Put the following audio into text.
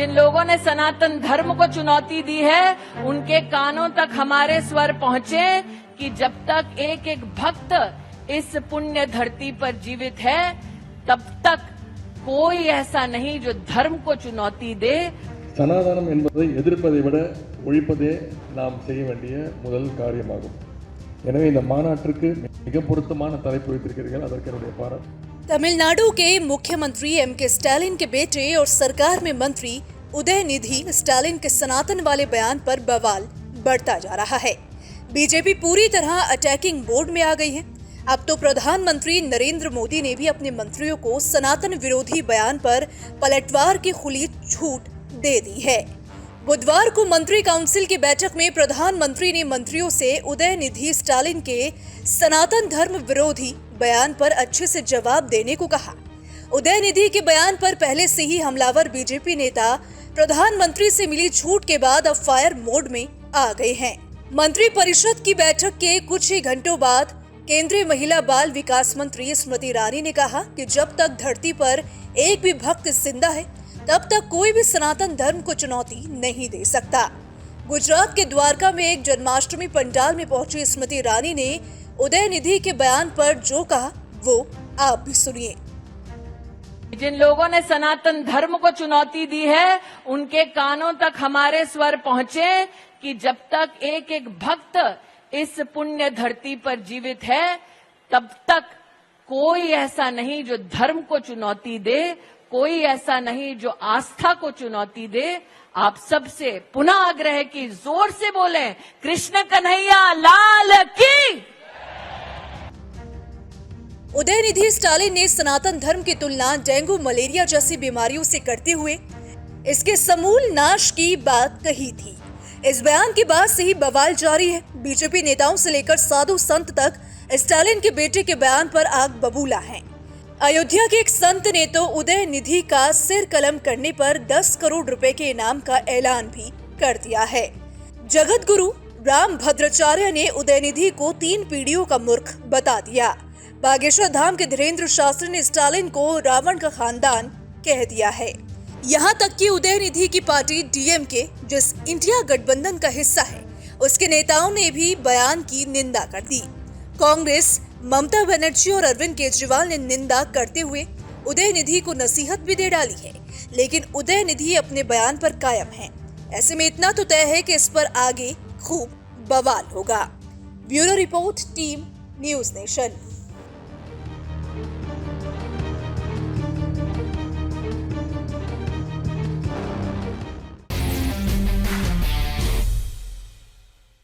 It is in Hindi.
जिन लोगों ने सनातन धर्म को चुनौती दी है, उनके कानों तक हमारे स्वर पहुंचे कि जब तक एक एक भक्त इस पुण्य धरती पर जीवित है, तब तक कोई ऐसा नहीं जो धर्म को चुनौती दे। சனாதனம் என்பதை எதிர்ப்பதை விட ஒழிப்பதே நாம் செய்ய வேண்டிய முதல் காரியமாகும். எனவே இந்த மாநாட்டிற்கு மிக பொருத்தமான தலைப்பு வைத்திருக்கிறீர்கள், அதற்கு என்னுடைய பாராட்டு. तमिलनाडु के मुख्यमंत्री एम.के. स्टालिन के बेटे और सरकार में मंत्री उदयनिधि स्टालिन के सनातन वाले बयान पर बवाल बढ़ता जा रहा है। बीजेपी पूरी तरह अटैकिंग मोड में आ गई है। अब तो प्रधानमंत्री नरेंद्र मोदी ने भी अपने मंत्रियों को सनातन विरोधी बयान पर पलटवार की खुली छूट दे दी है। बुधवार को मंत्री काउंसिल की बैठक में प्रधानमंत्री ने मंत्रियों से उदयनिधि स्टालिन के सनातन धर्म विरोधी बयान पर अच्छे से जवाब देने को कहा। उदयनिधि के बयान पर पहले से ही हमलावर बीजेपी नेता प्रधानमंत्री से मिली छूट के बाद अब फायर मोड में आ गए हैं। मंत्री परिषद की बैठक के कुछ ही घंटों बाद केंद्रीय महिला बाल विकास मंत्री स्मृति ईरानी ने कहा कि जब तक धरती पर एक भी भक्त जिंदा है, तब तक कोई भी सनातन धर्म को चुनौती नहीं दे सकता। गुजरात के द्वारका में एक जन्माष्टमी पंडाल में पहुंची स्मृति ईरानी ने उदयनिधि के बयान पर जो कहा वो आप भी सुनिए। जिन लोगों ने सनातन धर्म को चुनौती दी है, उनके कानों तक हमारे स्वर पहुंचे कि जब तक एक एक भक्त इस पुण्य धरती पर जीवित है, तब तक कोई ऐसा नहीं जो धर्म को चुनौती दे, कोई ऐसा नहीं जो आस्था को चुनौती दे। आप सबसे पुनः आग्रह है कि जोर से बोलें, कृष्ण कन्हैया लाल की। उदयनिधि स्टालिन ने सनातन धर्म की तुलना डेंगू मलेरिया जैसी बीमारियों से करते हुए इसके समूल नाश की बात कही थी। इस बयान के बाद से ही बवाल जारी है। बीजेपी नेताओं से लेकर साधु संत तक स्टालिन के बेटे के बयान पर आग बबूला है। अयोध्या के एक संत ने तो उदयनिधि का सिर कलम करने पर 10 करोड़ रुपए के इनाम का ऐलान भी कर दिया है। जगत गुरु राम भद्राचार्य ने उदयनिधि को 3 पीढ़ियों का मूर्ख बता दिया। बागेश्वर धाम के धीरेन्द्र शास्त्री ने स्टालिन को रावण का खानदान कह दिया है। यहाँ तक कि उदयनिधि की पार्टी डीएमके, जिस इंडिया गठबंधन का हिस्सा है, उसके नेताओं ने भी बयान की निंदा कर दी। कांग्रेस, ममता बनर्जी और अरविंद केजरीवाल ने निंदा करते हुए उदयनिधि को नसीहत भी दे डाली है, लेकिन उदयनिधि अपने बयान पर कायम है। ऐसे में इतना तो तय है कि इस पर आगे खूब बवाल होगा। Bureau report, team news nation.